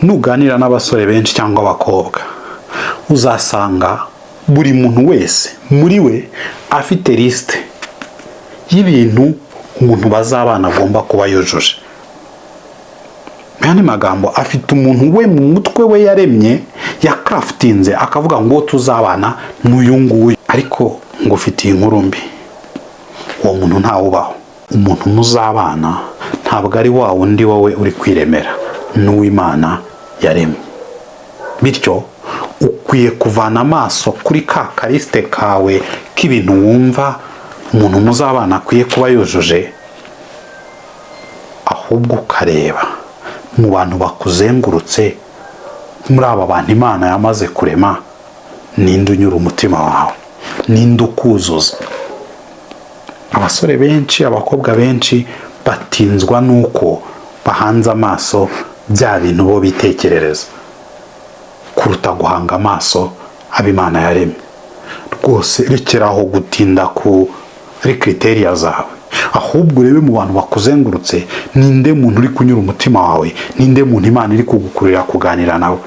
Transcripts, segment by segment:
nuganira n'abasore benshi cyangwa abakobwa uzasanga buri muntu wese muri we afite lisite y'ibintu umuntu bazabana agomba kuba yujuje. Andi magambo afite umuntu we mu mutwe we yaremye yakrafitinze akavuga ngo tuzabana n'uyu nguyu, ariko ngo ufitiye inkuru mbi, uwo muntu ntawubaho. Umuntu muzabana ntabwo ari wa wundi wowe uri kwiremera, n'uw'Imana yaremye. Bityo ukwiye kuvana amaso kuri ka karisite kawe k'ibintu wumva umuntu muzabana akwiye kuba yujuje, ahubwo ukareba mu bantu bakuzengurutse, muri aba bantu Imana yamaze kurema, ninde unyura umutima wawe, ninde ukuzuza. Abasore benshi, abakobwa benshi batinzwa nuko bahanze amaso bya bintu bo bitekerereza kuruta guhanga amaso ab'Imana yaremye. Rwose rekeraho gutinda kuri kriteriya zawe, ahubwo urebe mu bantu bakuzengurutse ninde muntu uri kunyura umutima wawe, ninde muntu Imana iri kugukurira kuganira nawe.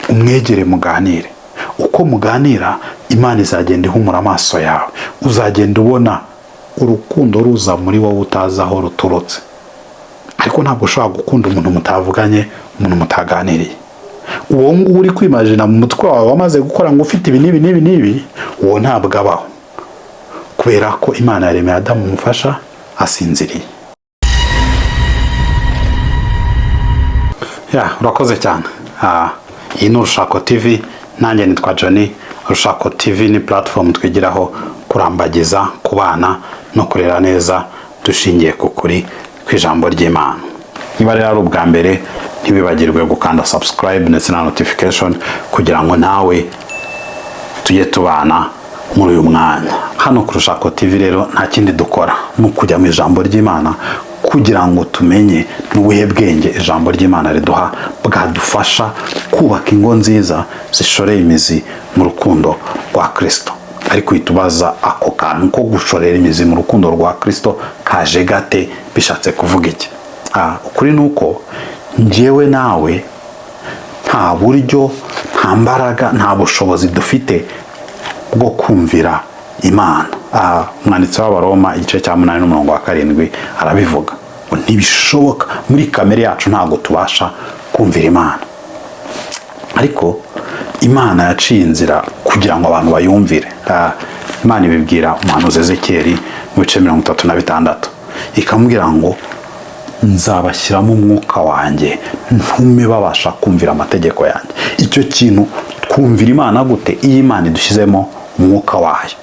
Umwegere muganire. Uko muganira Imana izagenda ihumura amaso yawe, uzagenda ubona urukundo ruza muri wowe utazi aho ruturutse. Ariko ntabwo ushobora gukunda umuntu mutavuganye, umuntu mutaganiriye. Uwo nguwo uri kwimagina mu mutwe wawe wamaze gukora ngo ufite ibi n'ibi, uwo ntabwo abaho, kubera ko Imana yaremeye Adamu umufasha asinziriye. Urakoze cyane. Iyi ni Urushako TV, nanjye nitwa Johnny. Urushako TV ni platform twigiraho kurambagiza, kubana no kurera neza dushingiye ku kuri kw'ijambo ry'Imana. Niba rero ari ubwa mbere, ntibibagirwe gukanda subscribe ndetse na notification kugira ngo nawe tujye tubana muri uyu mwanya. Hano ku Urushako TV rero nta kindi dukora no kujya mu ijambo ry'Imana kugira ngo tumenye n'ubuhe bwenge ijambo ry'Imana riduha bwadufasha kubaka ingo nziza zishoreye imizi mu rukundo rwa Kristo. Ariko itubaza ako kantu ko gushorera imizi mu rukundo rwa Kristo kaje gate, bishatse kuvuga iki? Ukuri nuko njyewe nawe nta buryo, nta mbaraga, nta bushobozi dufite bwo kumvira Imana. Umwanditsi w'Abaroma igice cya 8:7 arabivuga ngo ntibishoboka, muri kamere yacu ntabwo tubasha kumvira Imana. Ariko Imana yaciye inzira kugira ngo abantu bayumvire. Imana ibibwira umuhanuzi Ezekiyeli mu bice 36 ikamubwira ngo nzabashyiramo umwuka wanjye ntume babasha kumvira amategeko yanjye. Icyo kintu twumvira Imana gute? Iyo Imana idushyizemo umwuka wayo,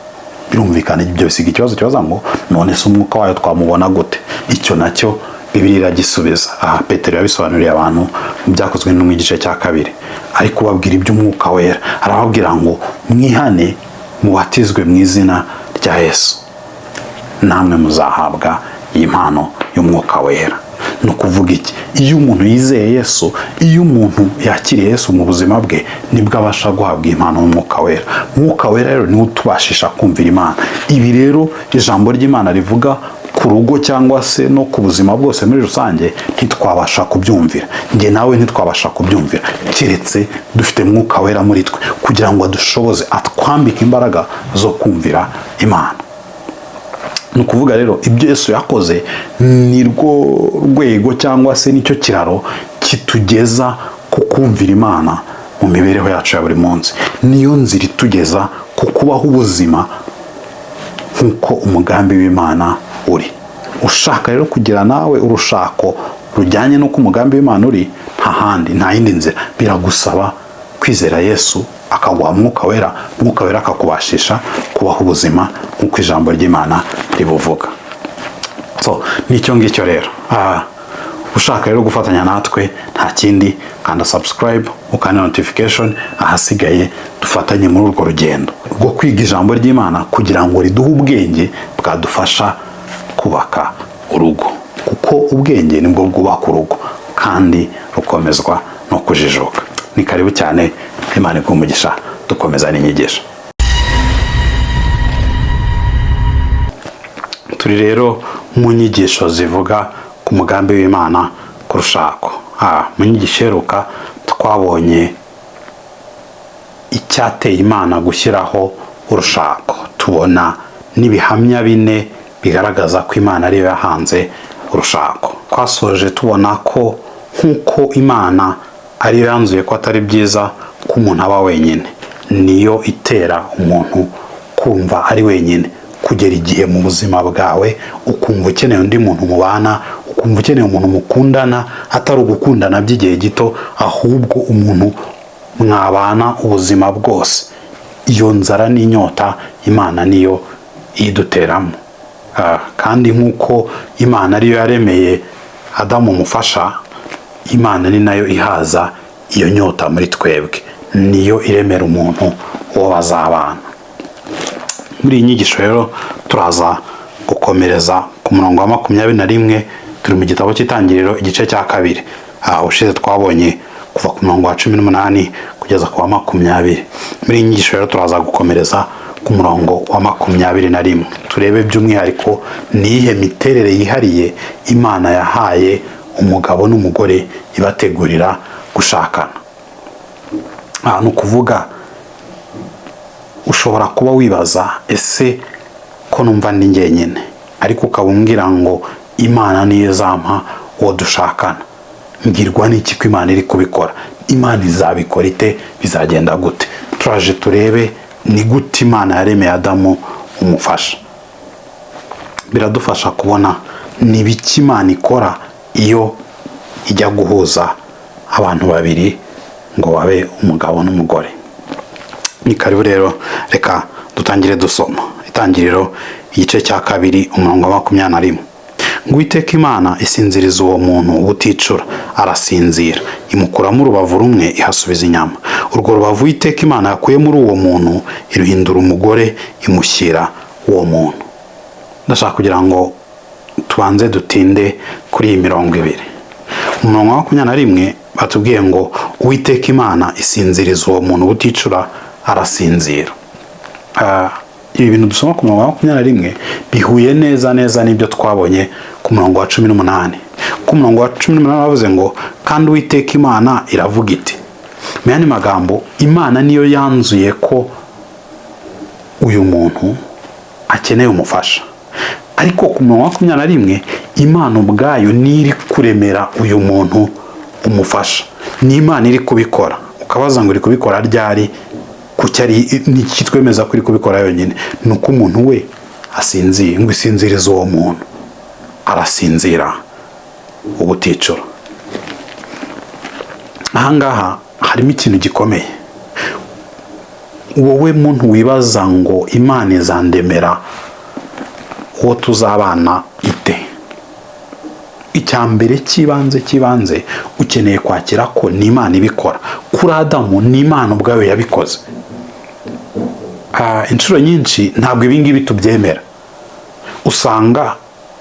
birumvikana ibyo bisiga ikibazo kibaza ngo none se umwuka wayo twamubona gute? Icyo nacyo Bibiliya iragisubiza. Petero yabisobanuriye abantu mu Byakozwe no mu gice cya 2, ariko babwira iby'umwuka wera. Arababwira ngo mwihane mubatizwe mu izina rya Yesu, namwe muzahabwa iyi mpano y'umwuka wera. No kuvuga iki? Iyo umuntu yizeye Yesu, iyo umuntu yakiriye Yesu mu buzima bwe, nibwo abasha guhabwa impano y'umwuka wera. Umwuka wera rero niwo utubashisha kumvira Imana. Ibi rero ijambo ry'Imana rivuga ku rugo cyangwa se no ku buzima bwose muri rusange ntitwabasha kubyumvira. Nge nawe ntitwabasha kubyumvira keretse dufite mwuka wera muri twe kugira ngo adushoboze, atwambike imbaraga zo kumvira Imana. Ni ukuvuga rero ibyo Yesu yakoze ni rwo rwego cyangwa se nicyo kiraro kitugeza ku kumvira Imana mu mibereho yacu ya buri munsi. Niyo nzira itugeza ku kubaho ubuzima nk'uko umugambi w'Imana uri. Ushaka rero kugira nawe urushako rujyanye n'uko umugambi w'Imana uri, nta handi, nta yindi nzira. Biragusaba kwizera Yesu akaguha mwuka wera, mwuka wera akakubashisha kubaho ubuzima nk'uko ijambo ry'Imana ribuvuga. Nicyo ngicyo rero. Ushaka rero gufatanya natwe nta kindi, kanda subscribe, ukanda notification, ahasigaye dufatanye muri urwo rugendo rwo kwiga ijambo ry'Imana kugira ngo riduhe ubwenge bwadufasha kubaka urugo, kuko ubwenge nibwo bwubaka urugo kandi rukomezwa no kujijuka. Ni karibu cyane, Imana ikumugisha, dukomeza n'inyigisho. Turi rero mu nyigisho zivuga ku mugambi w'Imana ku Urushako. mu nyigisho iheruka twabonye icyateye Imana gushyiraho urushako, tubona n'ibihamya 4 bigaragaza ko Imana ariyo yahanze urushako. Twasoje tubona ko nk'uko Imana ariyo yanzuye ko atari byiza ko umuntu aba wenyine, niyo itera umuntu kumva ari wenyine, kugera igihe mu buzima bwawe ukumva ukeneye undi muntu mubana, ukumva ukeneye umuntu mukundana, atari ugukundana by'igihe gito, ahubwo umuntu mwabana ubuzima bwose. Iyo nzara n'inyota Imana niyo iduteramo. Kandi nk'uko Imana ariyo yaremeye Adamu umufasha, Imana ni nayo ihaza iyo nyota muri twebwe, niyo iremera umuntu uwo bazabana. Muri iyi nyigisho rero turaza gukomereza ku murongo wa 21, turi mu gitabo cy'Itangiriro igice cya 2. Ushize twabonye kuva ku murongo wa 18 kugeza ku wa 20. Muri iyi nyigisho rero turaza gukomereza ku murongo wa 21, turebe by'umwihariko nihe miterere yihariye Imana yahaye umugabo n'umugore ibategurira gushakana. Ni ukuvuga, ushobora kuba wibaza, ese ko numva ndi njyenyine ariko ukabumbwira ngo Imana niyo izampa uwo dushakana, mbwirwa n'iki ko Imana iri kubikora? Imana izabikora ite? Bizagenda gute? Turaje turebe ni gute Imana yaremeye Adamu umufasha. Biradufasha kubona ni biki Imana ikora iyo ijya guhuza abantu babiri ngo babe umugabo n'umugore. Ni karibu rero, reka dutangire dusoma Itangiriro igice cya 2 umurongo wa 21. Ngo Uwiteka Imana isinziriza uwo muntu ubuticura, arasinzira, imukuramo urubavu rumwe ihasubiza inyama. Urwo rubavu Uwiteka Imana yakuye muri uwo muntu iruhindura umugore imushyira uwo muntu. Ndashaka kugira ngo tubanze dutinde kuri iyi mirongo 2. Umurongo wa 21 batubwiye ngo Uwiteka Imana isinziriza uwo muntu ubuticura, arasinzira. Ibi bintu dusoma ku murongo wa 21 bihuye neza n'ibyo twabonye ku murongo wa 18. Ku murongo wa 18 bavuze ngo kandi Uwiteka Imana iravuga iti. Mu yandi magambo, Imana niyo yanzuye ko uyu muntu akeneye umufasha, ariko ku murongo wa 21 Imana ubwayo niri kuremera uyu muntu umufasha. Ni Imana iri kubikora. Ukabaza ngo iri kubikora ryari? Kucyari niki twemeza ko iri kubikora yonyine? Nuko umuntu we asinziye, ngo isinzirize uwo muntu, arasinzira ubuticura. Ahangaha harimo ikintu gikomeye. Wowe muntu wibaza ngo Imana izandemera uwo tuzabana ite? Icyambere kibanze ukeneye kwakira ko ni Imana ibikora. Kuri Adamu ni Imana ubwayo yabikoze. Inshuro nyinshi ntabwo ibingibi tubyemera. Usanga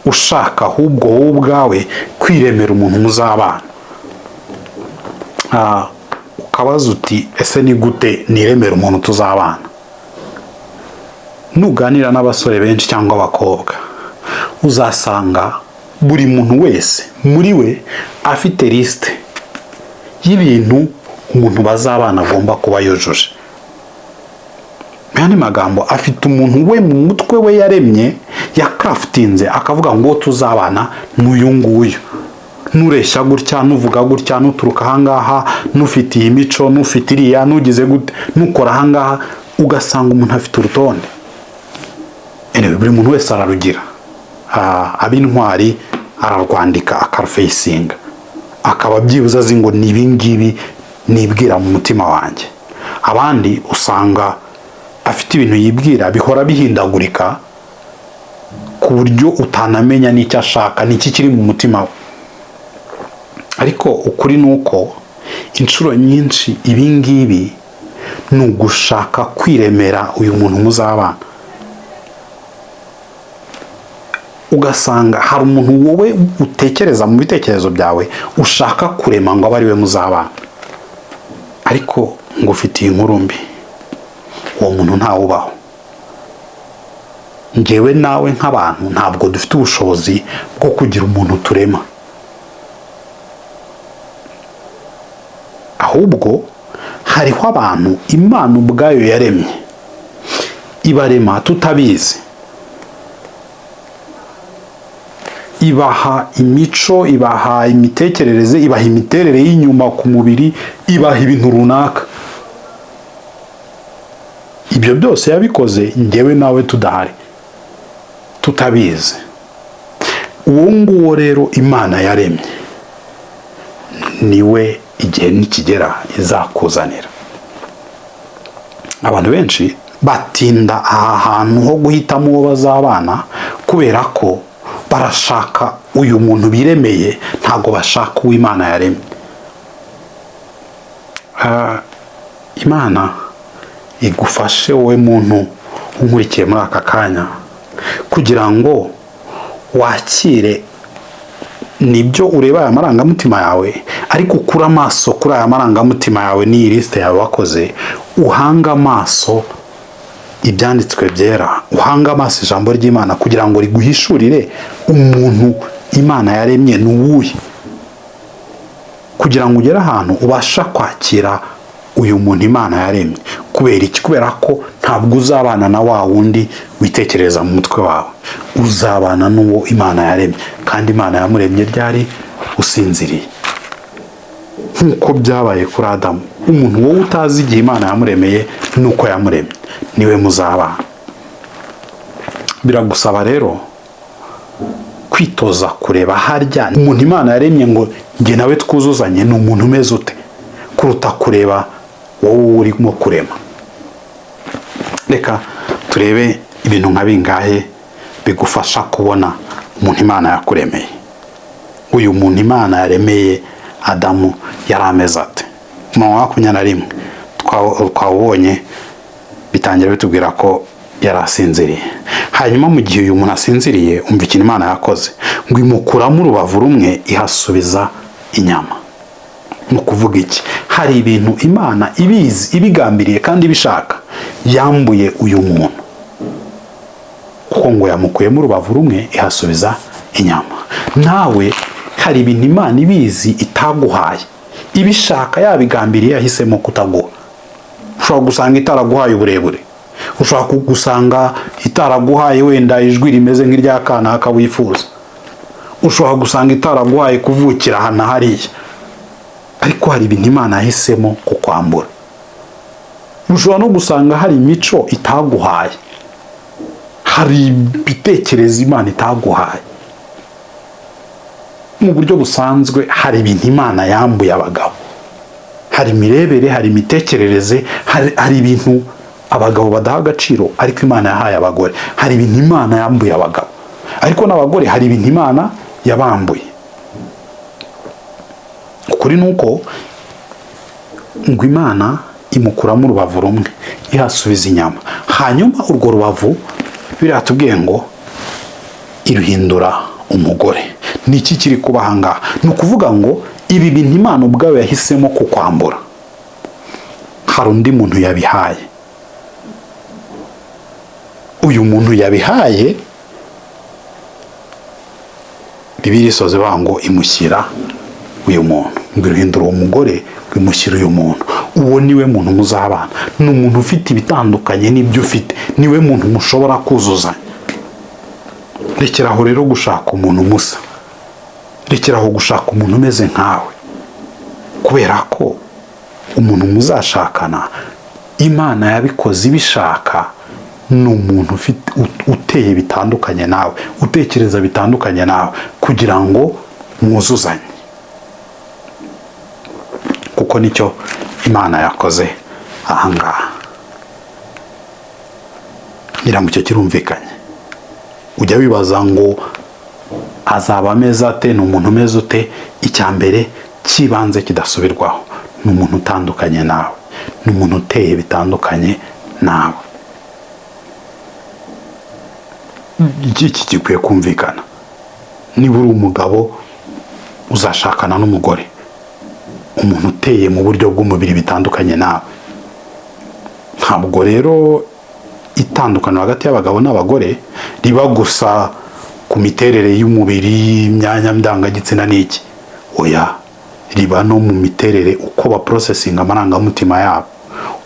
ushaka ahubwo wowe ubwawe kwiremera umuntu muzabana. Ukabaza uti, ese ni gute niremera umuntu tuzabana? Nuganira n'abasore benshi cyangwa abakobwa, uzasanga buri muntu wese muri we afite liste y'ibintu umuntu bazabana agomba kuba yujuje. Mu magambo, afite umuntu we mu mutwe we yaremye, yakraftinze, akavuga ngo tuzabana n'uyu nguyu, nureshya gutya, nuvuga gutya, nuturuka ahangaha, nufite iyi mico, nufite iriya, nugize gute, nukora ahangaha. Ugasanga umuntu afite urutonde. Buri muntu wese ararugira. Ab'intwari ararwandika, akarfacinga, akaba byibuza azi ngo ni ibingibi nibwira mu mutima wanjye. Abandi usanga afite ibintu yibwira bihora bihindagurika ku buryo utanamenya n'icyo ashaka, n'iki kiri mu mutima we. Ariko ukuri nuko inshuro nyinshi ibingibi ni ugushaka kwiremera uyu muntu muzabana. Ugasanga hari umuntu wowe utekereza mu bitekerezo byawe ushaka kurema ngo abe ari we muzabana, ariko ngo ufitiye inkuru mbi, uwo muntu ntawubaho. Njyewe nawe nk'abantu ntabwo dufite ubushobozi bwo kugira umuntu turema. ahubwo hariho abantu Imana ubwayo yaremye, ibarema tutabizi, ibaha imico, ibaha imitekerereze, ibaha imiterere y'inyuma ku mubiri, ibaha ibintu runaka. Ibyo byose yabikoze njyewe nawe tudahari, tutabizi. Uwo nguwo rero Imana yaremye niwe igihe nikigera izakuzanira. Abantu benshi batinda aha hantu ho guhitamo uwo bazabana kubera ko barashaka uyu muntu biremeye, ntago bashaka uwo Imana yaremye. Imana igufashe wowe muntu unkurikiye muri aka kanya kugira ngo wakire nibyo ureba aya marangamutima yawe, ariko ukura amaso kuri aya marangamutima yawe n'iyi lisite yawe wakoze, uhanga amaso ibyanditswe byera, uhanga amaso ijambo ry'Imana kugira ngo riguhishurire umuntu Imana yaremye n'uwuhe, kugira ngo ugere ahantu ubasha kwakira uyu muntu Imana yaremye. Kubera iki? Kubera ko ntabwo uzabana na wa wundi witekereza mu mutwe wawe, uzabana n'uwo Imana yaremye, kandi Imana yamuremye ryari? Usinziriye, nk'uko byabaye kuri Adamu. Umuntu wowe utazi igihe Imana yamuremeye n'uko yamuremye, niwe muzabana. Biragusaba rero kwitoza kureba harya umuntu Imana yaremye ngo njye nawe twuzuzanye ni umuntu umeze ute, kuruta kureba wowe urimo kurema. Reka turebe ibintu nka bingahe bigufasha kubona umuntu Imana yakuremeye. Uyu muntu Imana yaremeye Adamu yari ameze ate? Mu 21 twawubonye bitangira bitubwira ko yari asinziriye. Hanyuma mu gihe uyu muntu asinziriye, umva ikintu Imana yakoze, ngo imukuramo urubavu rumwe ihasubiza inyama. Mu kuvuga iki? Hari ibintu Imana ibizi, ibigambiriye kandi ibishaka, yambuye uyu muntu, kuko ngo yamukuyemo urubavu rumwe ihasubiza inyama. Nawe hari ibintu Imana ibizi itaguhaye, ibishaka, yabigambiriye, yahisemo kutaguha. Ushobora gusanga itaraguhaye uburebure, ushobora gusanga itaraguhaye wenda ijwi rimeze nk'irya kanaka wifuza, ushobora gusanga itaraguhaye kuvukira ahantu hariya, ariko hari ibintu Imana yahisemo kukwambura. Ushobora no gusanga hari imico itaguhaye, hari ibitekerezo Imana itaguhaye. Mu buryo busanzwe hari ibintu Imana yambuye abagabo, hari imirebere, hari imitekerereze, hari ibintu abagabo badaha agaciro ariko Imana yahaye abagore. Hari ibintu Imana yambuye abagabo, ariko n'abagore hari ibintu Imana yabambuye. Ukuri nuko ngo Imana imukuramo urubavu rumwe ihasubiza inyama, hanyuma urwo rubavu biratubwiye ngo iruhindura umugore. Ni iki kiri kuba ahangaha? Ni ukuvuga ngo ibi bintu Imana ubwayo yahisemo kukwambura, hari undi muntu yabihaye. Uyu muntu yabihaye, Bibiliya isoze bavuga ngo imushyira uyu muntu, ngo iruhindura uwo mugore, ngo imushyira uyu muntu. Uwo niwe muntu muzabana, ni umuntu ufite ibitandukanye n'ibyo ufite, niwe muntu mushobora kuzuzanya. Rekeraho rero gushaka umuntu musa, rekeraho gushaka umuntu umeze nkawe, kubera ko umuntu muzashakana Imana yabikoze ibishaka, ni umuntu ufite uteye bitandukanye nawe, utekereza bitandukanye nawe, kugira ngo mwuzuzanye, kuko nicyo Imana yakoze ahangaha. Ngira ngo icyo kirumvikanye. Ujya wibaza ngo azaba ameze ate, ni umuntu umeze ute? Icya mbere kibanze kidasubirwaho, ni umuntu utandukanye nawe, ni umuntu uteye bitandukanye nawe. Iki gikwiye kumvikana. Niba uri umugabo uzashakana n'umugore, umuntu uteye mu buryo bw'umubiri bitandukanye nawe. Ntabwo rero itandukano hagati y'abagabo n'abagore riba gusa ku miterere y'umubiri, imyanya ndangagitsina n'iki. Oya, riba no mu miterere, uko baprosesinga amarangamutima yabo,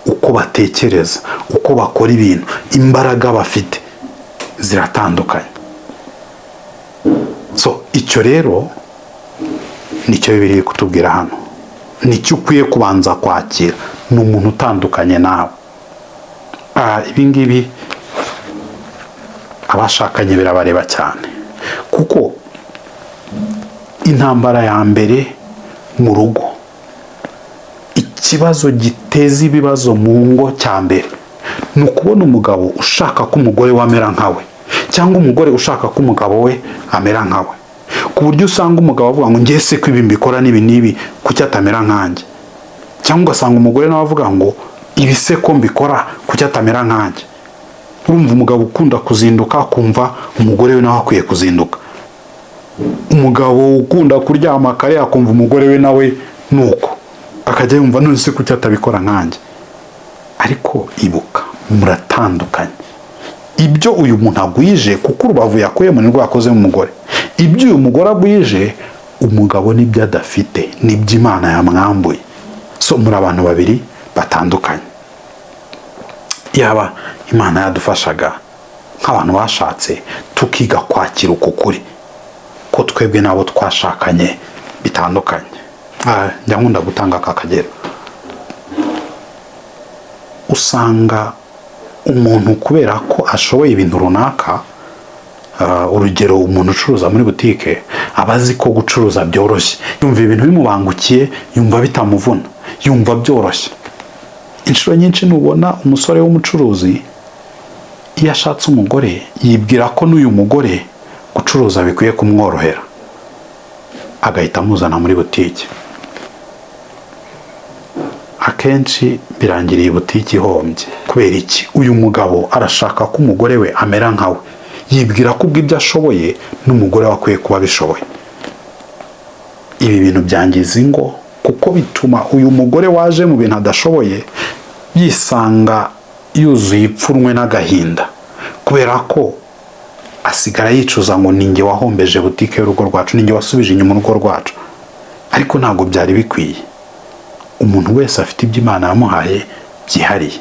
uko batekereza, uko bakora ibintu, imbaraga bafite ziratandukanye. So icyo rero nicyo Bibiliya kutubwira hano, nicyo ukwiye kubanza kwakira. Ni umuntu utandukanye nawe. Ibi ngibi abashakanye birabareba cyane, kuko intambara ya mbere mu rugo, ikibazo giteza ibibazo mu ngo cya mbere, ni ukubona umugabo ushaka ko umugore we amera nkawe, cyangwa umugore ushaka ko umugabo we amera nkawe, ku buryo usanga umugabo avuga ngo ngiye se ko ibi mbikora n'ibi n'ibi, kuki atamera nkanjye? Cyangwa ugasanga umugore nawe avuga ngo ibi se ko mbikora kuki atamera nkanjye? Urumva umugabo ukunda kuzinduka akumva umugore we nawe akwiye kuzinduka. Umugabo ukunda kuryama kare akumva umugore we nawe nuko akajya yumva none se kuki atabikora nkanjye. Ariko ibuka, muratandukanye. Ibyo uyu muntu agwije, kuko urubavu yakuyemo nirwo yakoze mu mugore, ibyo uyu mugore agwije, umugabo nibyo adafite, nibyo Imana yamwambuye. So muri abantu babiri batandukanye. Yaba Imana yadufashaga nk'abantu bashatse tukiga kwakira uko kuri ko twebwe nabo twashakanye bitandukanye. Njya nkunda gutanga aka kagero. Usanga umuntu kubera ko ashoboye ibintu runaka, urugero umuntu ucuruza muri butike, aba azi ko gucuruza byoroshye, yumva ibintu bimubangukiye, yumva bitamuvuna, yumva byoroshye. Inshuro nyinshi nubona umusore w'umucuruzi, iyo ashatse umugore yibwira ko n'uyu mugore gucuruza bikwiye kumworohera, agahita amuzana muri butike. Akenshi birangira iyi butike ihombye. Kubera iki? Uyu mugabo arashaka ko umugore we amera nkawe, yibwira ko ubwo ibyo ashoboye n'umugore we akwiye kuba bishoboye. Ibi bintu byangiza ingo, kuko bituma uyu mugore waje mu bintu adashoboye yisanga yuzuye ipfunwe n'agahinda, kubera ko asigara yicuza ngo ninjye wahombeje butike y'urugo rwacu, ninjye wasubije inyuma urugo rwacu. Ariko ntabwo byari bikwiye. Umuntu wese afite ibyo Imana yamuhaye byihariye.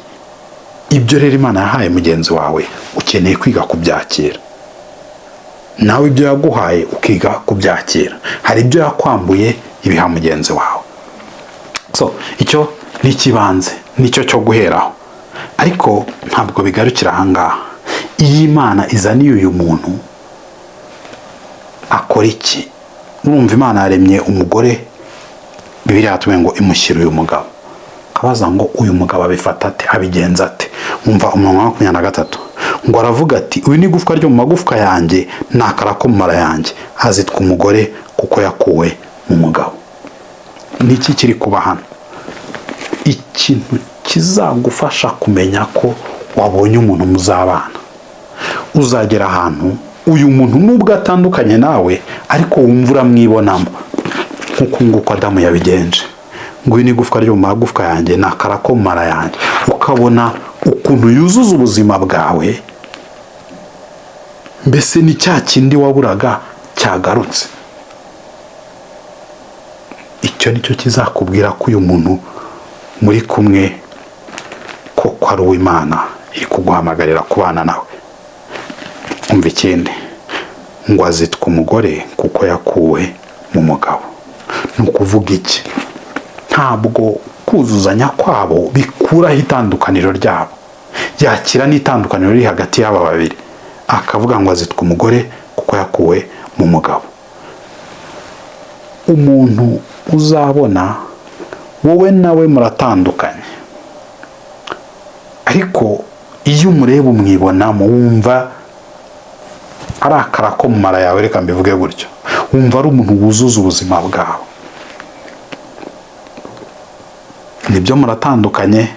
Ibyo rero Imana yahaye mugenzi wawe, ukeneye kwiga kubyakira. Nawe ibyo yaguhaye ukiga kubyakira. Hari ibyo yakwambuye ibiha mugenzi wawe. So icyo ni ikibanze, nicyo cyo guheraho. Ariko ntabwo bigarukira ahangaha. Iyo Imana izaniye uyu muntu, akora iki? Urumva Imana yaremye umugore, Bibiliya yatubwiye ngo imushyire uyu mugabo. Kabaza ngo uyu mugabo abifata ate, abigenza ate? Umva umurongo wa 23 ngo aravuga ati, uyu ni igufwa ryo mu magufwa yanjye, n'akara ko mu mara yanjye, hazitwa umugore kuko yakuwe mu mugabo. Niki kiri kuba hano? Ikintu kizagufasha kumenya ko wabonye umuntu muzabana. Uzagera ahantu uyu muntu nubwo atandukanye nawe, ariko wumva uramwibonamo, nkuko nguko Adamu yabigenje. Ngo uyu ni igufwa ryo mu magufwa yanjye, n'akara ko mu mara yanjye. Ukabona ukuntu yuzuza ubuzima bwawe, mbese ni cya kindi waburaga cyagarutse. Icyo nicyo kizakubwira ko uyu muntu muri kumwe ko ari uw'Imana iri kuguhamagarira kubana nawe. Umva ikindi, ngo azitwa umugore kuko yakuwe mu mugabo. Ni ukuvuga iki? Ntabwo kuzuzanya kwabo bikuraho itandukaniro ryabo. Yakira n'itandukaniro riri hagati y'aba babiri, akavuga ngo azitwa umugore kuko yakuwe mu mugabo. Umuntu uzabona wowe nawe muratandukanye, ariko iyo umureba umwibonamo, wumva ari akara ko mu mara yawe, reka mbivuge gutyo, wumva ari umuntu wuzuza ubuzima bwawe. Nibyo muratandukanye,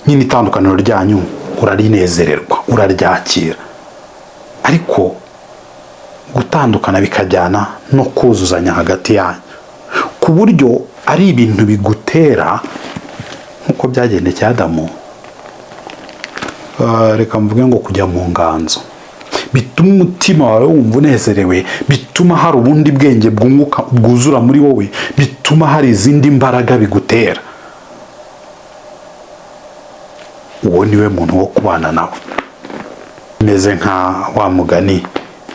nyine itandukaniro ryanyu urarinezererwa, uraryakira. Ariko gutandukana bikajyana no kuzuzanya hagati yanyu, ku buryo ari ibintu bigutera nkuko byagendekeye Adamu. Reka mvuge ngo kujya mu nganzo. bituma umutima wawe wumva unezerewe, bituma hari ubundi bwenge bwunguka bwuzura muri wowe, bituma hari izindi mbaraga bigutera. Uwo niwe muntu wo kubana nawe. Meze nka wa mugani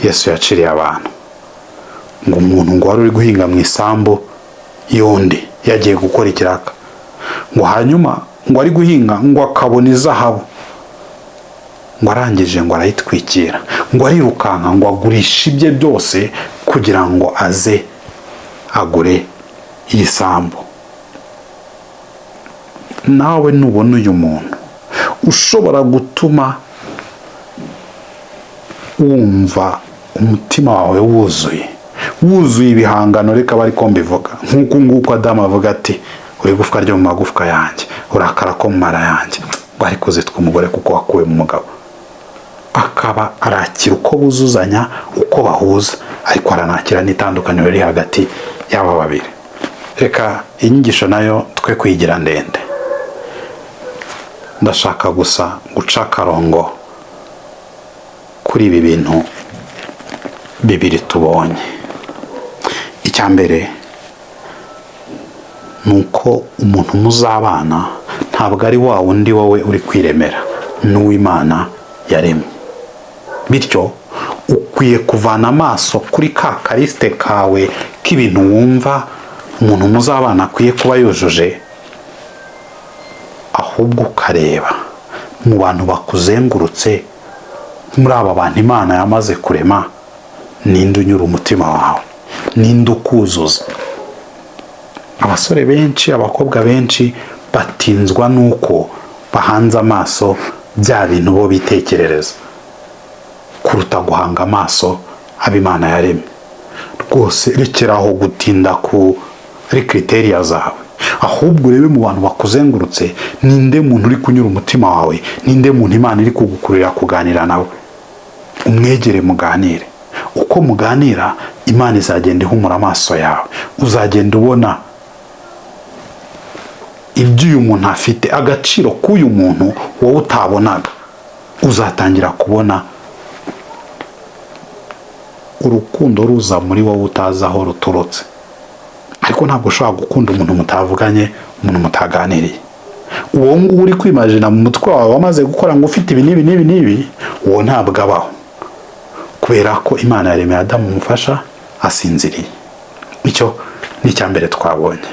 Yesu yaciriye abantu, ngo umuntu ngo wari uri guhinga mu isambu y'undi yagiye gukora ikiraka, ngo hanyuma ngo ari guhinga ngo akabona izahabu, ngo arangije ngo arayitwikira, ngo arirukanka ngo agurisha ibye byose kugira ngo aze agure iyi sambu. Nawe nubona uyu muntu ushobora gutuma wumva umutima wawe wuzuye ibihangano, reka bari ko mbivuga nk'uko nguko Adamu avuga ati uri gufwa ryo mu magufwa yanjye, urakara ko mu mara yanjye, bari kuzitwa umugore kuko wakuwe mu mugabo. Akaba arakira uko buzuzanya, uko bahuza, ariko aranakira n'itandukaniro riri hagati y'aba babiri. Reka inyigisho nayo twe kwigira ndende, ndashaka gusa guca akarongo kuri ibi bintu bibiri tubonye. Icya mbere nuko umuntu muzabana ntabwo ari wa wundi wowe uri kwiremera, n'uw'Imana yaremye. Bityo ukwiye kuvana amaso kuri ka karisite kawe k'ibintu wumva umuntu muzabana akwiye kuba yujuje, ahubwo ukareba mu bantu bakuzengurutse, muri aba bantu Imana yamaze kurema, ninde unyura umutima wawe, ninde ukuzuza. Abasore benshi, abakobwa benshi batinzwa nuko bahanze amaso bya bintu bo bitekerereza kuruta guhanga amaso ab'Imana yaremye. Rwose rekeraho gutinda kuri kriteriya zawe, ahubwo urebe mu bantu bakuzengurutse ninde muntu uri kunyura umutima wawe, ninde muntu Imana iri kugukurira kuganira nawe. Umwegere muganire, uko muganira Imana izagenda ihumura amaso yawe, uzagenda ubona ibyo uyu muntu afite, agaciro k'uyu muntu wowe utabonaga. Uzatangira kubona urukundo ruza muri wowe utazi aho ruturutse. Ariko ntabwo ushobora gukunda umuntu mutavuganye, umuntu mutaganiriye. Uwo nguwo uri kwimagina mu mutwe wawe wamaze gukora ngo ufite ibi n'ibi, uwo ntabwo abaho, kubera ko Imana yaremeye Adamu umufasha asinziriye. Icyo ni icya mbere twabonye.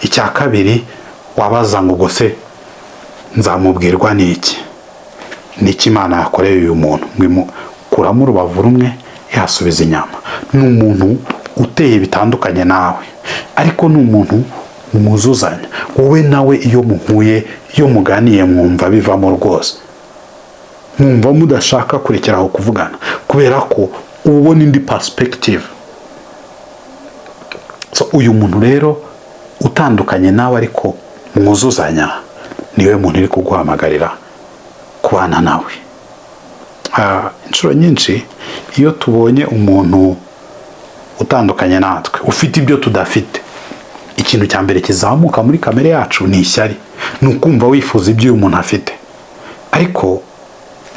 Icya kabiri, wabaza ngo ubwo se nzamubwirwa n'iki? N'iki Imana yakoreye uyu muntu ngo imukuramo urubavu rumwe ihasubiza inyama? Ni umuntu uteye bitandukanye nawe, ariko ni umuntu muzuzanya. Wowe nawe iyo muhuye, iyo muganiye, mwumva bivamo rwose, mwumva mudashaka kurekeraho kuvugana, kubera ko ubona indi perspective. So uyu muntu rero utandukanye nawe ariko mwuzuzanya, niwe muntu uri kuguhamagarira kubana nawe. Inshuro nyinshi iyo tubonye umuntu utandukanye natwe, ufite ibyo tudafite, ikintu cya mbere kizamuka muri kamere yacu ni ishyari, ni ukumva wifuza ibyo uyu muntu afite. Ariko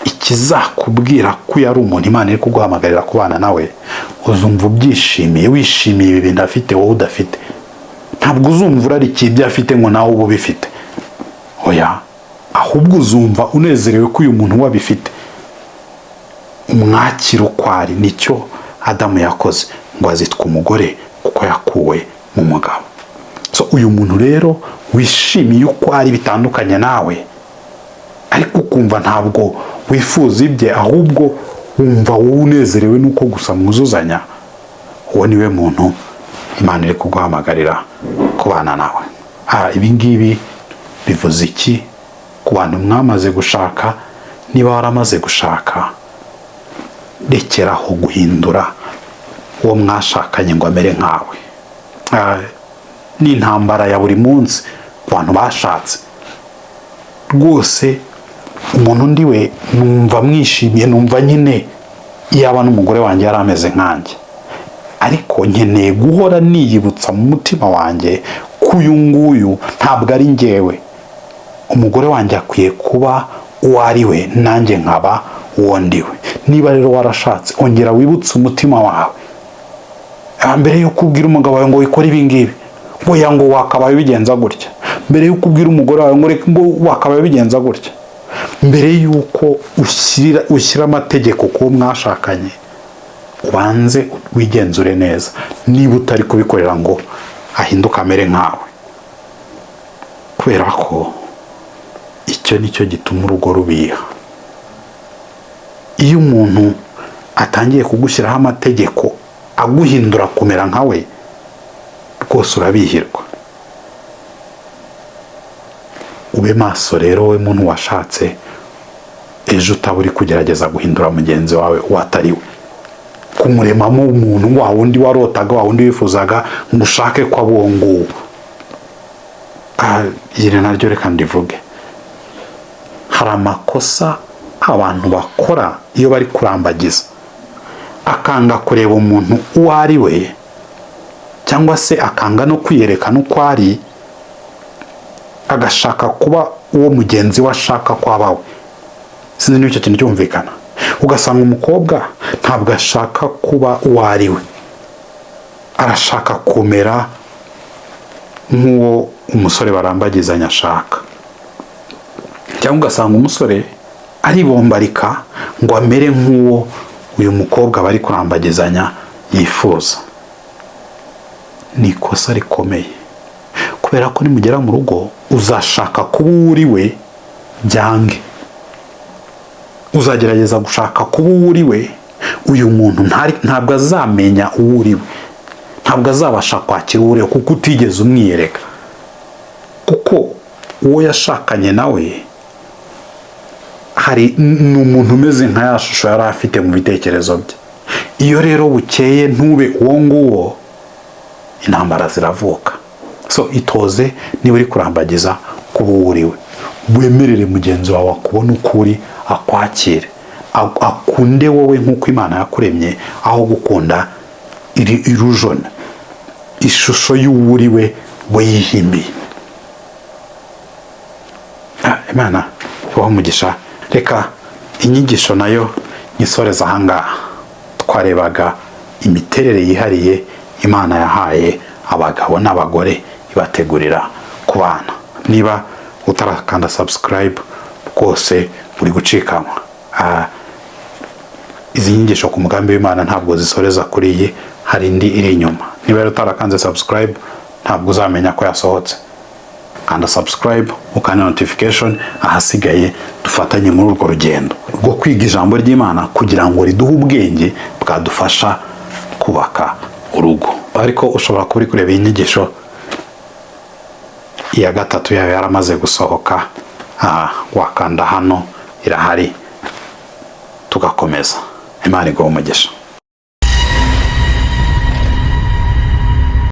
ikizakubwira ko yari umuntu Imana iri kuguhamagarira kubana nawe, uzumva ubyishimiye, wishimiye ibi bintu afite wowe udafite. Ntabwo uzumva urarikiye ibyo afite ngo nawe uba ubifite, oya, ahubwo uzumva unezerewe ko uyu muntu wabifite. Umwakira uko ari. Nicyo Adamu yakoze, ngo azitwa umugore kuko yakuwe mu mugabo. So uyu muntu rero wishimiye uko ari bitandukanye nawe, ariko ukumva ntabwo wifuza ibye, ahubwo wumva wowe unezerewe nuko gusa mwuzuzanya, uwo niwe muntu Imana iri kuguhamagarira kubana nawe. Ibi ngibi bivuze iki ku bantu mwamaze gushaka? Niba waramaze gushaka, rekeraho guhindura uwo mwashakanye ngo amere nkawe. Ni intambara ya buri munsi ku bantu bashatse. Rwose umuntu undi we numva mwishimiye, numva nyine iyaba n'umugore wanjye yari ameze nkanjye, ariko nkeneye guhora niyibutsa mu mutima wanjye ko uyu nguyu ntabwo ari njyewe. Umugore wanjye akwiye kuba uwo ari we, nanjye nkaba uwo ndi we. niba rero warashatse ongera wibutse umutima wawe mbere yo kubwira umugabo wawe ngo wikore ibi ngibi ngo wakabaye bigenza gutya, mbere yo kubwira umugore wawe ngo wakabaye bigenza gutya, mbere yuko ushyira amategeko ku mwashakanye ubanze wigenzure neza niba utari kubikorera ngo ahinduka amere nkawe, kubera ko icyo nicyo gituma urugo rubiha. Iyo umuntu atangiye kugushyiraho amategeko aguhindura kumera nkawe rwose urabihirwa. Ube maso rero we muntu washatse, ejo utaba uri kugerageza guhindura mugenzi wawe watari we, kumuremamo umuntu wa wundi warotaga, wa wundi wifuzaga ngo ushake ko abo nguwo. Iri naryo reka ndivuge, hari amakosa abantu bakora iyo bari kurambagiza, akanga kureba umuntu uwo ari we, cyangwa se akanga no kwiyerekana uko ari, agashaka kuba uwo mugenzi we ashaka ko aba we. Sinzi niba icyo kintu cyumvikana. Ugasanga umukobwa ntabwo ashaka kuba uwo ari we, arashaka kumera nk'uwo umusore barambagizanya ashaka, cyangwa ugasanga umusore aribombarika ngo amere nk'uwo uyu mukobwa bari kurambagizanya yifuza. Ni ikosa rikomeye, kubera ko nimugera mu rugo uzashaka kuba uwo uri we byange, uzagerageza gushaka kuba uwo uri we, uyu muntu ntabwo azamenya uwo uri we, ntabwo azabasha kwakira uwo uri we kuko utigeze umwiyereka, kuko uwo yashakanye nawe ni umuntu umeze nka ya shusho yari afite mu bitekerezo bye. Iyo rero bukeye ntube uwo nguwo, intambara ziravuka. So itoze niba uri kurambagiza kuba uwo uri we, wemerere mugenzi wawe akubona uko uri, akwakire, akunde wowe nk'uko Imana yakuremye, aho gukunda illusion, ishusho y'uwo uri we yihimbiye. Imana ibahe umugisha. Reka inyigisho nayo nyisoreza ahangaha. Twarebaga imiterere yihariye Imana yahaye abagabo n'abagore ibategurira kubana. Niba utarakanda subscribe rwose uri gucikanwa. Izi nyigisho ku mugambi w'Imana ntabwo zisoreza kuri iyi, hari indi iri inyuma. Niba rero utarakanze subscribe ntabwo uzamenya ko yasohotse. Kanda subscribe, ukanda notification, ahasigaye dufatanye muri urwo rugendo rwo kwiga ijambo ry'Imana kugira ngo riduhe ubwenge bwadufasha kubaka urugo. Ariko ushobora kuba uri kureba inyigisho iya gatatu yawe yaramaze gusohoka, wakanda hano irahari tugakomeza. Imana iguhe umugisha.